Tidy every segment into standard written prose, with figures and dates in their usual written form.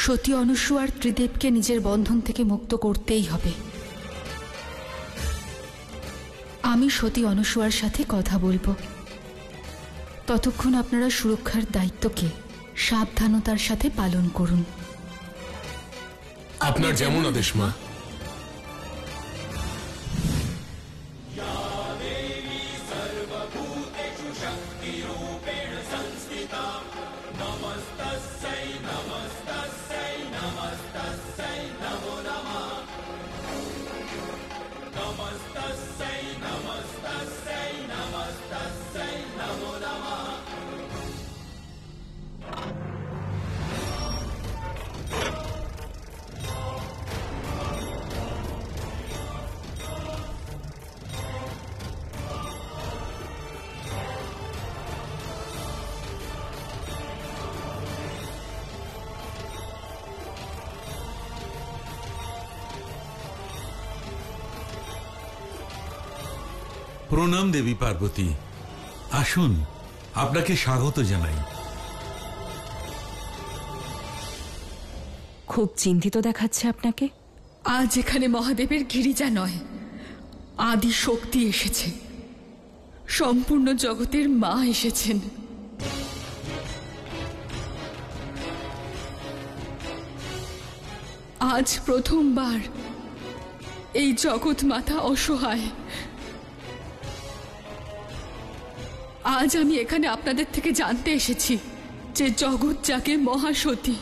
সতী অনুসূয়ার ত্রিদেবকে নিজের বন্ধন থেকে মুক্ত করতেই হবে। আমি সতী অনুসূয়ার সাথে কথা বলবো। ততক্ষণ আপনারা সুরক্ষার দায়িত্বকে সাবধানতার সাথে পালন করুন। আপনার যেমন আদেশ মা। প্রণাম দেবী পার্বতী, আসুন, আপনাকে স্বাগত জানাই। খুব চিন্তিত দেখাচ্ছে আপনাকে। আজ এখানে মহাদেবের গিরিজা নয়, আদি শক্তি এসেছে, সম্পূর্ণ জগতের মা এসেছেন। আজ প্রথমবার এই জগৎ মাতা অসহায়। আজ আমি এখানে আপনাদের থেকে জানতে এসেছি যে জগৎ যাকে মহাসতী,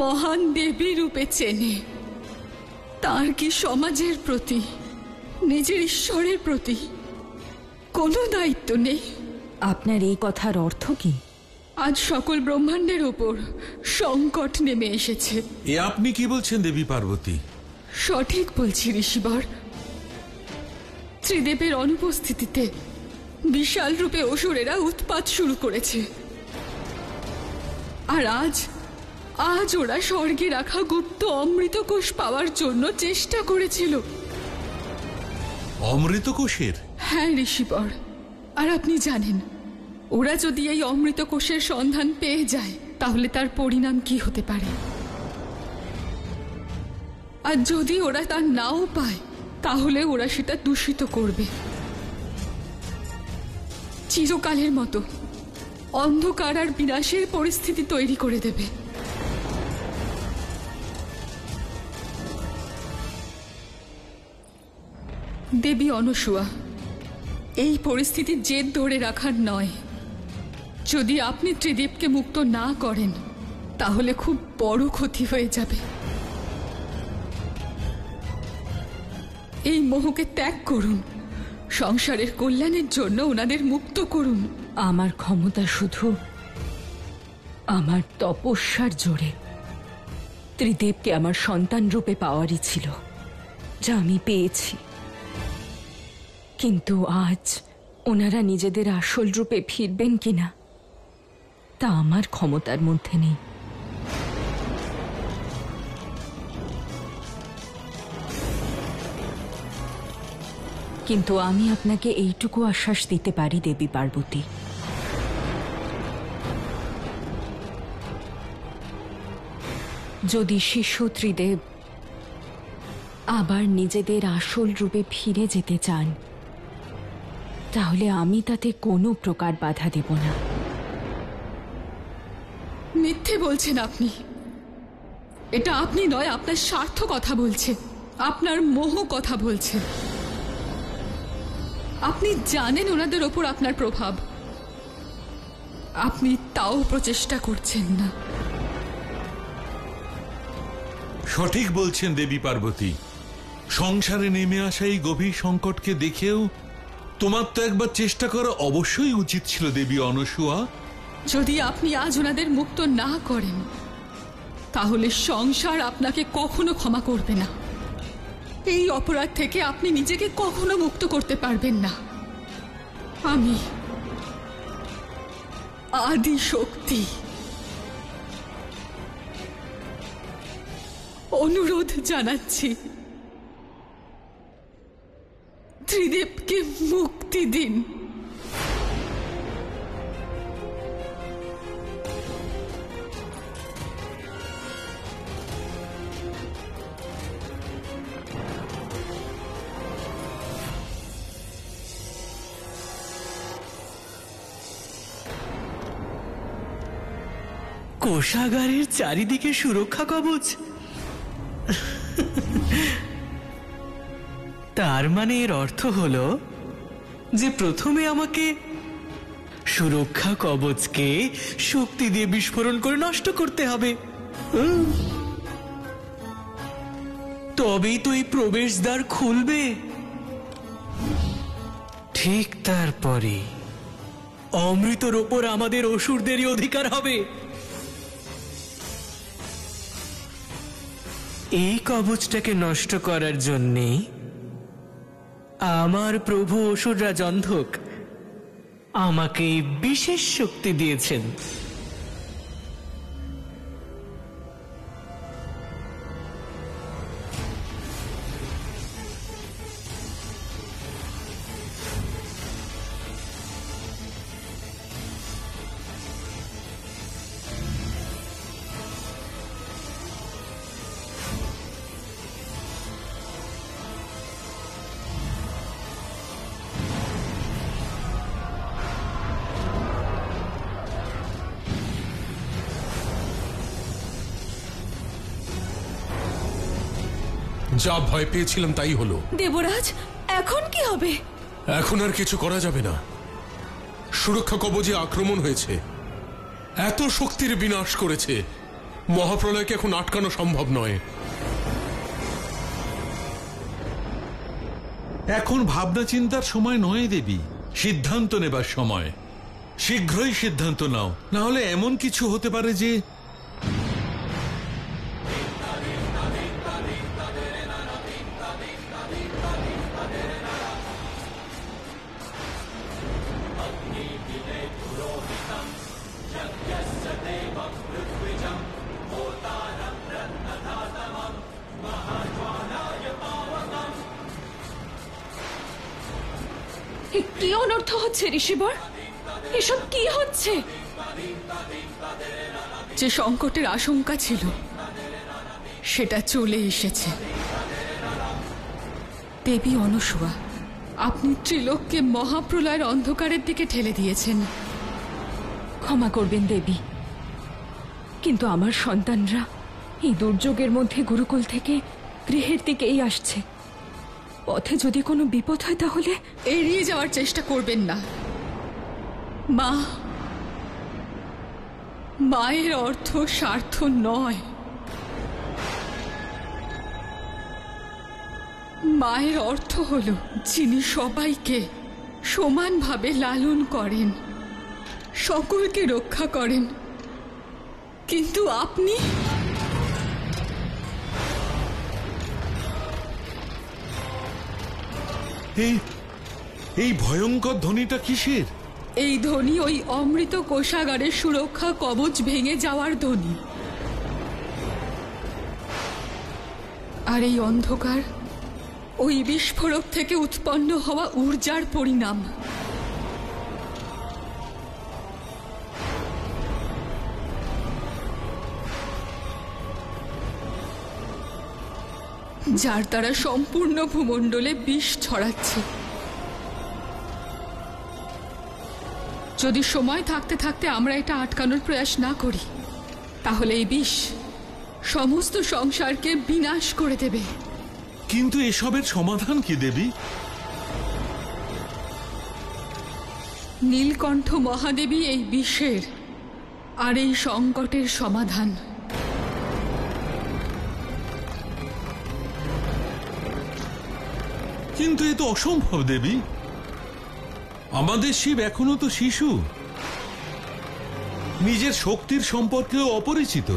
মহান দেবী রূপে চেনে, তার কি সমাজের প্রতি, নিজের ঈশ্বরের প্রতি কোনো দায়িত্ব নেই? আপনার এই কথার অর্থ কি? আজ সকল ব্রহ্মাণ্ডের ওপর সংকট নেমে এসেছে। এ আপনি কি বলছেন দেবী পার্বতী? সঠিক বলছি ঋষিবর। ত্রিদেবের অনুপস্থিতিতে বিশাল রূপে অসুরেরা উৎপাত শুরু করেছে। আর আজ ওরা স্বর্গে রাখা গুপ্ত অমৃতকোষ পাওয়ার জন্য চেষ্টা করেছিল। অমৃতকোষের? হ্যাঁ ঋষিবর, আর আপনি জানেন ওরা যদি এই অমৃতকোষের সন্ধান পেয়ে যায় তাহলে তার পরিণাম কি হতে পারে। আর যদি ওরা তা নাও পায় তাহলে ওরা সেটা দূষিত করবে, চিরকালের মতো অন্ধকার আর বিনাশের পরিস্থিতি তৈরি করে দেবে। দেবী অনুসূয়া, এই পরিস্থিতির জেদ ধরে রাখার নয়। যদি আপনি ত্রিদেবকে মুক্ত না করেন তাহলে খুব বড় ক্ষতি হয়ে যাবে। এই মোহকে ত্যাগ করুন, সংসারের কল্যাণের জন্য ওনাদের মুক্ত করুন। আমার ক্ষমতা শুধু আমার তপস্যার জোরে ত্রিদেবকে আমার সন্তান রূপে পাওয়ারই ছিল, যা আমি পেয়েছি। কিন্তু আজ ওনারা নিজেদের আসল রূপে ফিরবেন কিনা তা আমার ক্ষমতার মধ্যে নেই। কিন্তু আমি আপনাকে এইটুকু আশ্বাস দিতে পারি দেবী পার্বতী, যদি শিশু ত্রিদেব আবার নিজেদের আসল রূপে ফিরে যেতে চান তাহলে আমি তাতে কোনো প্রকার বাধা দেব না। মিথ্যে বলছেন আপনি। এটা আপনি নয়, আপনার স্বার্থ কথা বলছে, আপনার মোহ কথা বলছে। আপনি জানেন ওনাদের ওপর আপনার প্রভাব, আপনি তাও প্রচেষ্টা করছেন না। সঠিক বলছেন দেবী পার্বতী। সংসারে নেমে আসা এই গভীর সংকটকে দেখেও তোমার তো একবার চেষ্টা করা অবশ্যই উচিত ছিল দেবী অনুসূয়া। যদি আপনি আজ ওনাদের মুক্ত না করেন তাহলে সংসার আপনাকে কখনো ক্ষমা করবে না। এই অপরাধ থেকে আপনি নিজেকে কখনো মুক্ত করতে পারবেন না। আমি আদি শক্তি অনুরোধ জানাচ্ছি, ত্রিদেবকে মুক্তি দিন। কোষাগারের চারিদিকে সুরক্ষা কবচ। তার মানে এর অর্থ হলো যে প্রথমে আমাকে সুরক্ষা কবচকে শক্তি দিয়ে বিস্ফোরণ করে নষ্ট করতে হবে। তবেই তো এই প্রবেশদ্বার খুলবে। ঠিক তারপরে অমৃতর ওপর আমাদের অসুরদেরই অধিকার হবে। এই কবচটাকে নষ্ট করার জন্যে আমার প্রভু অসুররাজ অন্ধক আমাকে বিশেষ শক্তি দিয়েছেন। যা ভয় পেয়েছিলাম তাই হলো। দেবরাজ, এখন কি হবে? এখন আর কিছু করা যাবে না। সুরক্ষা কবচে আক্রমণ হয়েছে, এত শক্তির বিনাশ করেছে, মহাপ্রলয়কে এখন আটকানো সম্ভব নয়। এখন ভাবনা চিন্তার সময় নয় দেবী, সিদ্ধান্ত নেবার সময়। শীঘ্রই সিদ্ধান্ত নাও, না হলে এমন কিছু হতে পারে যে কি অনর্থ হচ্ছে ঋষিবর? এসব কি হচ্ছে? যে সংকটের আশঙ্কা ছিল সেটা চলে এসেছে। দেবী অনুসুয়া, আপনি ত্রিলোককে মহাপ্রলয়ের অন্ধকারের দিকে ঠেলে দিয়েছেন। ক্ষমা করবেন দেবী, কিন্তু আমার সন্তানরা এই দুর্যোগের মধ্যে গুরুকুল থেকে গৃহের দিকেই আসছে। পথে যদি কোনো বিপদ হয় তাহলে এড়িয়ে যাওয়ার চেষ্টা করবেন না। মায়ের অর্থ স্বার্থ নয়। মায়ের অর্থ হল যিনি সবাইকে সমানভাবে লালন করেন, সকলকে রক্ষা করেন। কিন্তু আপনি এই ভয়ঙ্কর ধ্বনিটা কিসের? এই ধ্বনি ওই অমৃত কোষাগারের সুরক্ষা কবচ ভেঙে যাওয়ার ধ্বনি। আর এই অন্ধকার ওই বিস্ফোরক থেকে উৎপন্ন হওয়া ঊর্জার পরিণাম। যার দ্বারা সম্পূর্ণ ভূমণ্ডলে বিষ ছড়াচ্ছে। যদি সময় থাকতে থাকতে আমরা এটা আটকানোর প্রয়াস না করি তাহলে এই বিষ সমস্ত সংসারকে বিনাশ করে দেবে। কিন্তু এসবের সমাধান কি দেবী? নীলকণ্ঠ মহাদেবী এই বিষের আর এই সংকটের সমাধান। কিন্তু এ তো অসম্ভব দেবী। আমাদের শিব এখনো তো শিশু, নিজের শক্তির সম্পর্কেও অপরিচিত।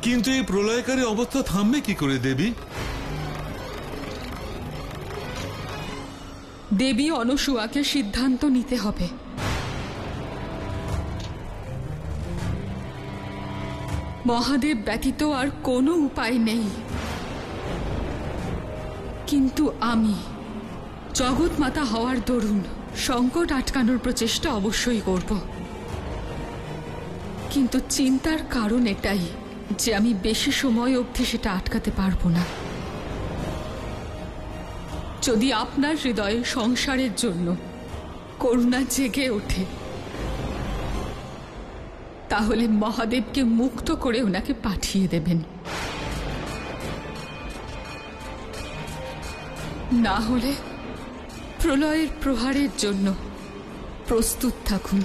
কিন্তু এই প্রলয়কারী অবস্থা থামবে কি করে দেবী? দেবী অনুসুয়াকে সিদ্ধান্ত নিতে হবে। মহাদেব ব্যতীত আর কোনো উপায় নেই। কিন্তু আমি জগৎমাতা হওয়ার দরুন সংকট আটকানোর প্রচেষ্টা অবশ্যই করব। কিন্তু চিন্তার কারণ এটাই যে আমি বেশি সময় অবধি সেটা আটকাতে পারবো না। যদি আপনার হৃদয়ে সংসারের জন্য করুণা জেগে ওঠে তাহলে মহাদেবকে মুক্ত করে ওনাকে পাঠিয়ে দেবেন, না হলে প্রলয়ের প্রহারের জন্য প্রস্তুত থাকুন।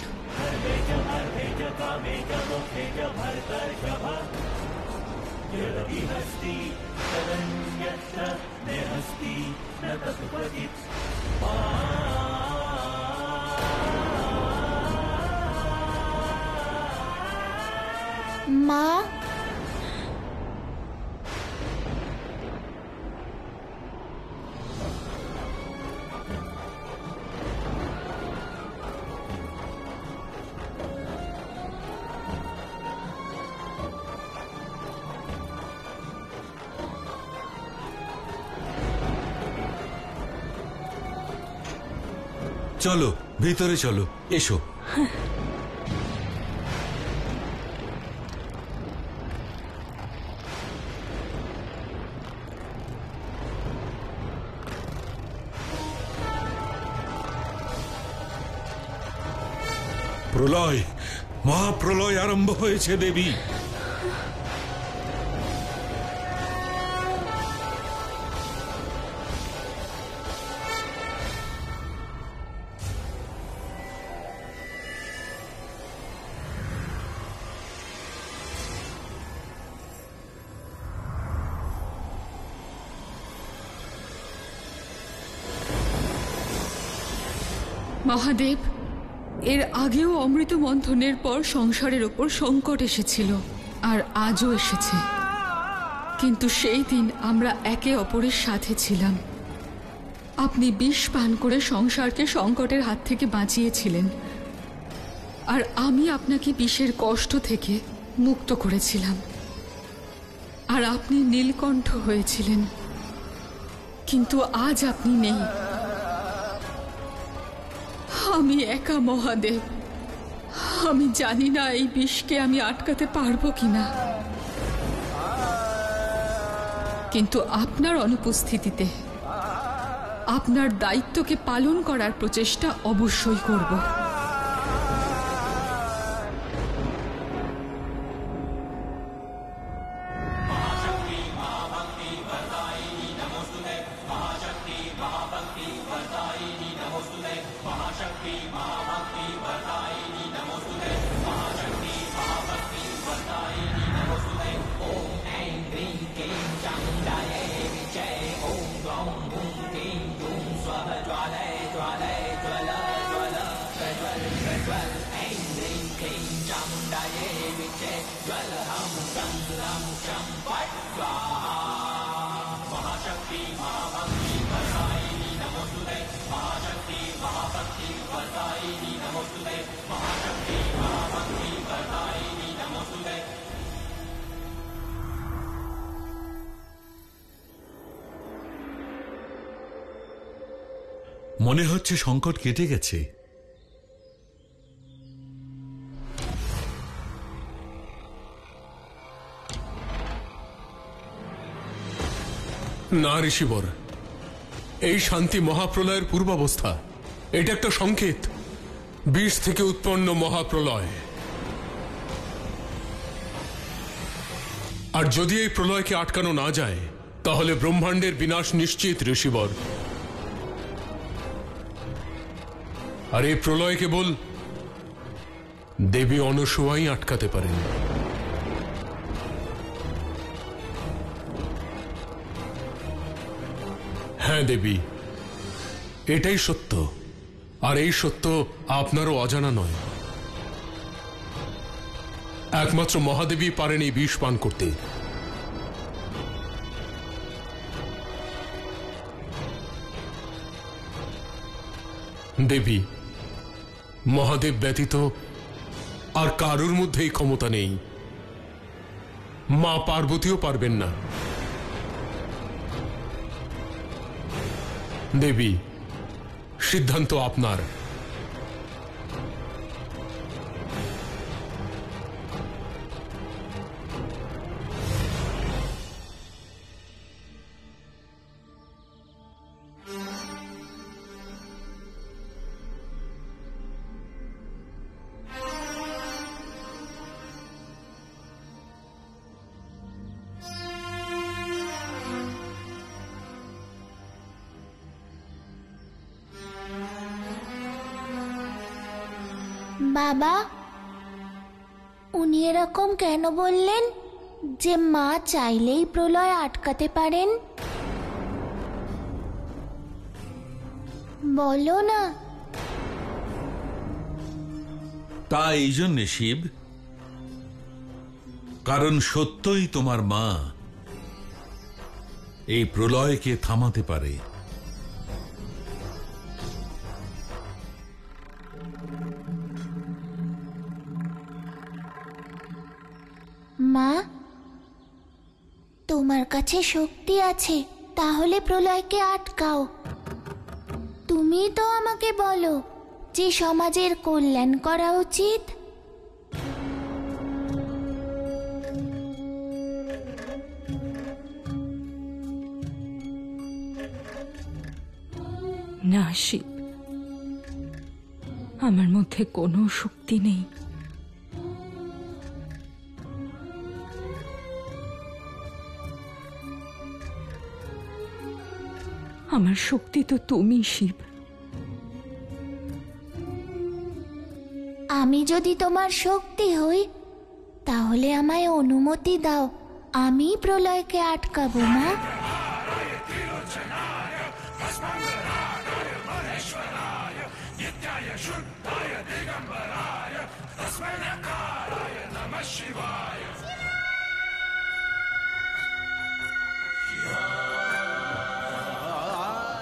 মা, চলো ভিতরে চলো, এসো। প্রলয়, মহাপ্রলয় আরম্ভ হয়েছে দেবী। মহাদেব, এর আগেও অমৃত মন্থনের পর সংসারের ওপর সংকট এসেছিল, আর আজও এসেছে। কিন্তু সেই দিন আমরা একে অপরের সাথে ছিলাম। আপনি বিষ পান করে সংসারকে সংকটের হাত থেকে বাঁচিয়েছিলেন, আর আমি আপনাকে বিষের কষ্ট থেকে মুক্ত করেছিলাম। আর আপনি নীলকণ্ঠ হয়েছিলেন, কিন্তু আজ আপনি নেই। আমি একা মহাদেব, আমি জানি না এই বিষকে আমি আটকাতে পারবো কিনা, কিন্তু আপনার অনুপস্থিতিতে আপনার দায়িত্বকে পালন করার প্রচেষ্টা অবশ্যই করব। মনে হচ্ছে সংকট কেটে গেছে। না ঋষিবর, এই শান্তি মহাপ্রলয়ের পূর্বাবস্থা। এটা একটা সংকেত, বিষ থেকে উৎপন্ন মহাপ্রলয়। আর যদি এই প্রলয়কে আটকানো না যায়, তাহলে ব্রহ্মাণ্ডের বিনাশ নিশ্চিত ঋষিবর। আর এই প্রলয় কেবল দেবী অনসূয়াই আটকাতে পারেন। হ্যাঁ দেবী, এটাই সত্য, আর এই সত্য আপনারও অজানা নয়। একমাত্র মহাদেবী পারেন এই বিষ পান করতে। দেবী, মহাদেব ব্যতীত আর কারুর মধ্যে এই ক্ষমতা নেই। মা পার্বতীও পারবেন না। দেবী, সিদ্ধান্ত আপনার। বাবা, উনি এরকম কেন বললেন যে মা চাইলেই প্রলয় আটকাতে পারেন? বলো না। তা এই জন্যে শিব, কারণ সত্যই তোমার মা এই প্রলয়কে থামাতে পারে। মা, তোমার কাছে শক্তি আছে, তাহলে প্রলয়কে আটকাও। তুমি তো আমাকে বলো যে সমাজের কল্যাণ করা উচিত। না শিব, আমার মধ্যে কোনো শক্তি নেই। আমার শক্তি তো তুমি শিব। আমি যদি তোমার শক্তি হই, তাহলে আমায় অনুমতি দাও, আমি প্রলয়কে আটকাবো। মা,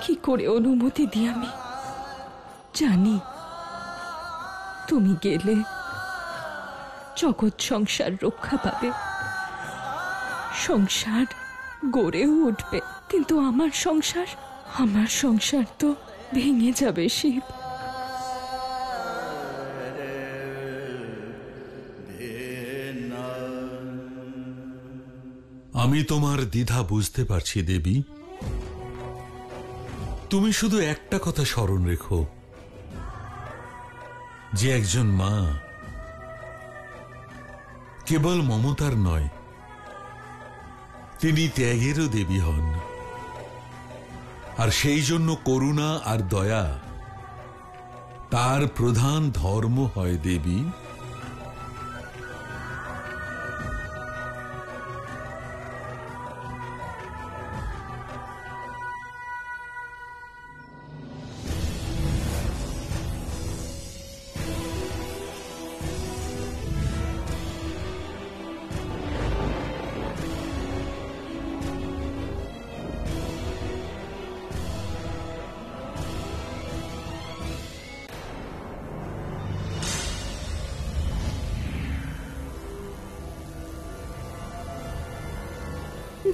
কি করে অনুমতি দিই? আমি জানি তুমি গেলে জগৎ সংসার রক্ষা পাবে, সংসার গড়েও উঠবে, কিন্তু আমার সংসার তো ভেঙে যাবে শিব। আমি তোমার দ্বিধা বুঝতে পারছি দেবী। তুমি শুধু একটা কথা স্মরণ রেখো, যে একজন মা কেবল মমতার নয়, তিনি ত্যাগেরও দেবী হন। আর সেই জন্য করুণা আর দয়া তার প্রধান ধর্ম হয় দেবী।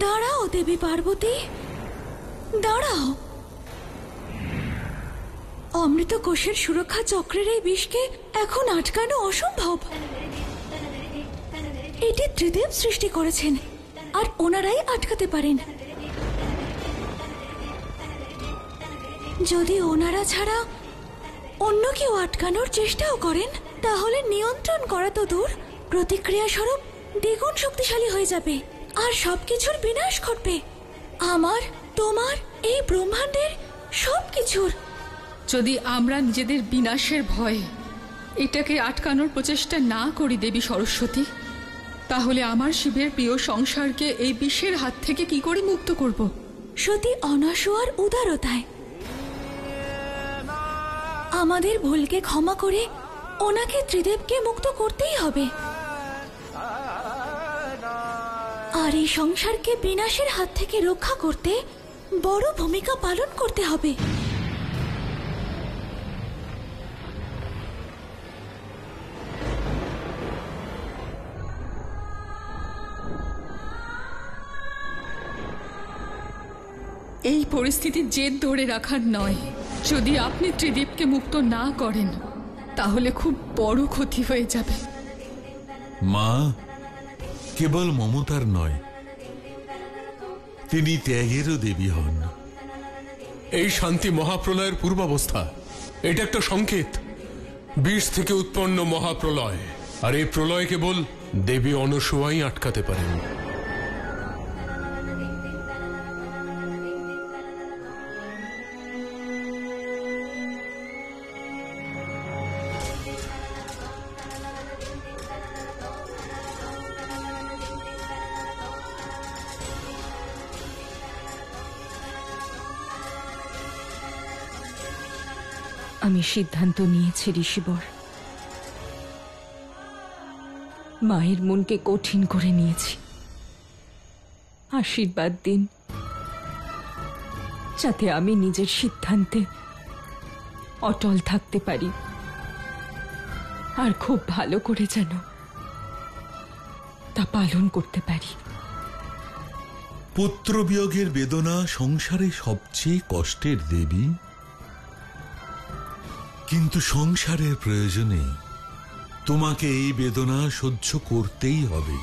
দাঁড়াও দেবী পার্বতী, দাঁড়াও। অমৃত কোষের সুরক্ষা চক্রের এই বিষকে এখন আটকানো অসম্ভব। এটি ত্রিদেব সৃষ্টি করেছেন, আর ওনারাই আটকাতে পারেন। যদি ওনারা ছাড়া অন্য কেউ আটকানোর চেষ্টাও করেন, তাহলে নিয়ন্ত্রণ করা তো দূর, প্রতিক্রিয়া স্বরূপ দ্বিগুণ শক্তিশালী হয়ে যাবে, আর সবকিছুর বিনাশ ঘটবে। আমার, তোমার, এই ব্রহ্মাণ্ডের সবকিছুর। যদি আমরা নিজেদের বিনাশের ভয়ে এটাকে আটকানোর প্রচেষ্টা না করি দেবী সরস্বতী, তাহলে আমার শিবের প্রিয় সংসারকে এই বিষের হাত থেকে কি করে মুক্ত করব? সতী অনসূয়ার উদারতায় আমাদের ভুলকে ক্ষমা করে ওনাকে ত্রিদেবকে মুক্ত করতেই হবে, আর এই সংসারকে বিনাশের হাত থেকে রক্ষা করতে বড় ভূমিকা পালন করতে হবে। এই পরিস্থিতির জেদ ধরে রাখার নয়। যদি আপনি ত্রিদীপকে মুক্ত না করেন, তাহলে খুব বড় ক্ষতি হয়ে যাবে। মা কেবল মমতার নয়, তিনি ত্যাগেরও দেবী হন। এই শান্তি মহাপ্রলয়ের পূর্বাবস্থা। এটা একটা সংকেত, বিষ থেকে উৎপন্ন মহাপ্রলয়, আর এই প্রলয় কেবল দেবী অনসূয়াই আটকাতে পারেন। আমি সিদ্ধান্ত নিয়েছি ঋষিবর। মায়ের মনকে কঠিন করে নিয়েছি। আশীর্বাদ দিন, যাতে আমি নিজের সিদ্ধান্তে অটল থাকতে পারি, আর খুব ভালো করে যেন তা পালন করতে পারি। পুত্র বিয়োগের বেদনা সংসারে সবচেয়ে কষ্টের দেবী, কিন্তু সংসারের প্রয়োজনে তোমাকে এই বেদনা সহ্য করতেই হবে।